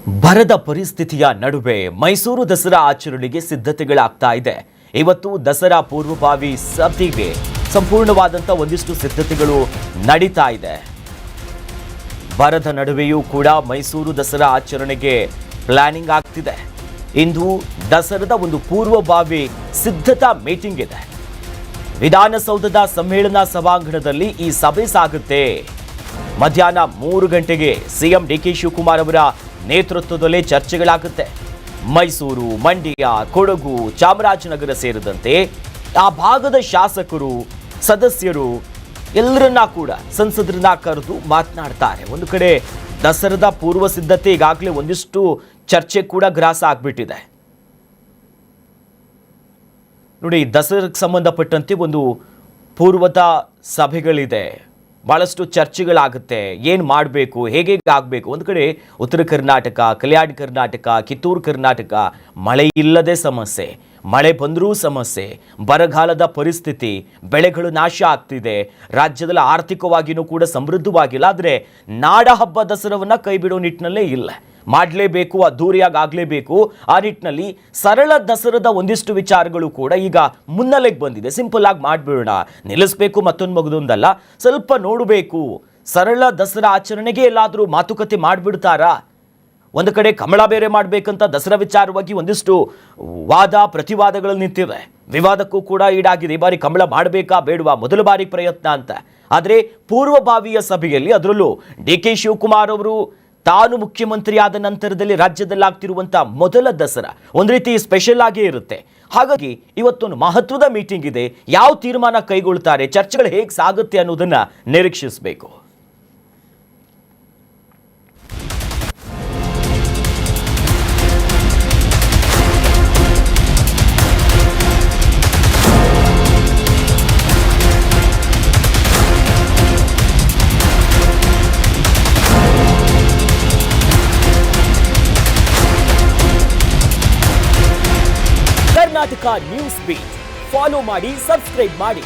ಬರದ ಪರಿಸ್ಥಿತಿಯ ನಡುವೆ ಮೈಸೂರು ದಸರಾ ಆಚರಣೆಗೆ ಸಿದ್ಧತೆಗಳಾಗ್ತಾ ಇದೆ. ಇವತ್ತು ದಸರಾ ಪೂರ್ವಭಾವಿ ಸಭೆಗೆ ಸಂಪೂರ್ಣವಾದಂಥ ಒಂದಿಷ್ಟು ಸಿದ್ಧತೆಗಳು ನಡೀತಾ ಇದೆ. ಬರದ ನಡುವೆಯೂ ಕೂಡ ಮೈಸೂರು ದಸರಾ ಆಚರಣೆಗೆ ಪ್ಲಾನಿಂಗ್ ಆಗ್ತಿದೆ. ಇಂದು ದಸರಾದ ಒಂದು ಪೂರ್ವಭಾವಿ ಸಿದ್ಧತಾ ಮೀಟಿಂಗ್ ಇದೆ. ವಿಧಾನಸೌಧದ ಸಮ್ಮೇಳನ ಸಭಾಂಗಣದಲ್ಲಿ ಈ ಸಭೆ ಸಾಗುತ್ತೆ. ಮಧ್ಯಾಹ್ನ 3 ಗಂಟೆಗೆ ಸಿಎಂ ಡಿಕೆ ಶಿವಕುಮಾರ್ ಅವರ ನೇತೃತ್ವದಲ್ಲೇ ಚರ್ಚೆಗಳಾಗುತ್ತೆ. ಮೈಸೂರು, ಮಂಡ್ಯ, ಕೊಡಗು, ಚಾಮರಾಜನಗರ ಸೇರಿದಂತೆ ಆ ಭಾಗದ ಶಾಸಕರು, ಸದಸ್ಯರು ಎಲ್ಲರನ್ನ ಕೂಡ ಸಂಸದರನ್ನ ಕರೆದು ಮಾತನಾಡ್ತಾರೆ. ಒಂದು ಕಡೆ ದಸರಾದ ಪೂರ್ವ ಸಿದ್ಧತೆ ಈಗಾಗಲೇ ಒಂದಿಷ್ಟು ಚರ್ಚೆ ಕೂಡ ಗ್ರಾಸ ಆಗ್ಬಿಟ್ಟಿದೆ. ನೋಡಿ, ದಸರಾಕ್ಕೆ ಸಂಬಂಧಪಟ್ಟಂತೆ ಒಂದು ಪೂರ್ವದ ಸಭೆಗಳಿದೆ, ಭಾಳಷ್ಟು ಚರ್ಚೆಗಳಾಗುತ್ತೆ. ಏನು ಮಾಡಬೇಕು, ಹೇಗೆ ಆಗಬೇಕು. ಒಂದು ಕಡೆ ಉತ್ತರ ಕರ್ನಾಟಕ, ಕಲ್ಯಾಣ ಕರ್ನಾಟಕ, ಕಿತ್ತೂರು ಕರ್ನಾಟಕ ಮಳೆ ಇಲ್ಲದೆ ಸಮಸ್ಯೆ, ಮಳೆ ಬಂದರೂ ಸಮಸ್ಯೆ, ಬರಗಾಲದ ಪರಿಸ್ಥಿತಿ, ಬೆಳೆಗಳು ನಾಶ ಆಗ್ತಿದೆ, ರಾಜ್ಯದಲ್ಲಿ ಆರ್ಥಿಕವಾಗಿಯೂ ಕೂಡ ಸಮೃದ್ಧವಾಗಿಲ್ಲ. ಆದರೆ ನಾಡ ಹಬ್ಬ ದಸರಾವನ್ನು ಕೈ ಬಿಡೋ ನಿಟ್ಟಿನಲ್ಲೇ ಇಲ್ಲ, ಮಾಡಲೇಬೇಕು, ಅದ್ದೂರಿಯಾಗಿ ಆಗಲೇಬೇಕು. ಆ ನಿಟ್ಟಿನಲ್ಲಿ ಸರಳ ದಸರಾದ ಒಂದಿಷ್ಟು ವಿಚಾರಗಳು ಕೂಡ ಈಗ ಮುನ್ನೆಲೆಗೆ ಬಂದಿದೆ. ಸಿಂಪಲ್ ಆಗಿ ಮಾಡಿಬಿಡೋಣ, ನಿಲ್ಲಿಸಬೇಕು ಮತ್ತೊಂದು ಮಗದೊಂದಲ್ಲ, ಸ್ವಲ್ಪ ನೋಡಬೇಕು. ಸರಳ ದಸರಾ ಆಚರಣೆಗೆ ಎಲ್ಲಾದರೂ ಮಾತುಕತೆ ಮಾಡಿಬಿಡ್ತಾರಾ? ಒಂದು ಕಡೆ ಕಮಲ ಬೇರೆ ಮಾಡಬೇಕಂತ ದಸರಾ ವಿಚಾರವಾಗಿ ಒಂದಿಷ್ಟು ವಾದ ಪ್ರತಿವಾದಗಳು ನಿಂತಿವೆ. ವಿವಾದಕ್ಕೂ ಕೂಡ ಈಡಾಗಿದೆ. ಈ ಬಾರಿ ಕಮಲ ಮಾಡಬೇಕಾ ಬೇಡವಾ, ಮೊದಲ ಬಾರಿ ಪ್ರಯತ್ನ ಅಂತ. ಆದರೆ ಪೂರ್ವಭಾವಿಯ ಸಭೆಯಲ್ಲಿ, ಅದರಲ್ಲೂ ಡಿ ಕೆ ಶಿವಕುಮಾರ್ ಅವರು ತಾನು ಮುಖ್ಯಮಂತ್ರಿ ಆದ ನಂತರದಲ್ಲಿ ರಾಜ್ಯದಲ್ಲಿ ಆಗ್ತಿರುವಂಥ ಮೊದಲ ದಸರಾ ಒಂದು ರೀತಿ ಸ್ಪೆಷಲ್ ಆಗೇ ಇರುತ್ತೆ. ಹಾಗಾಗಿ ಇವತ್ತೊಂದು ಮಹತ್ವದ ಮೀಟಿಂಗ್ ಇದೆ. ಯಾವ ತೀರ್ಮಾನ ಕೈಗೊಳ್ತಾರೆ, ಚರ್ಚೆಗಳು ಹೇಗೆ ಸಾಗುತ್ತೆ ಅನ್ನೋದನ್ನ ನಿರೀಕ್ಷಿಸಬೇಕು. ಕರ್ನಾಟಕ ನ್ಯೂಸ್ ಬೀಟ್ ಫಾಲೋ ಮಾಡಿ, ಸಬ್ಸ್ಕ್ರೈಬ್ ಮಾಡಿ.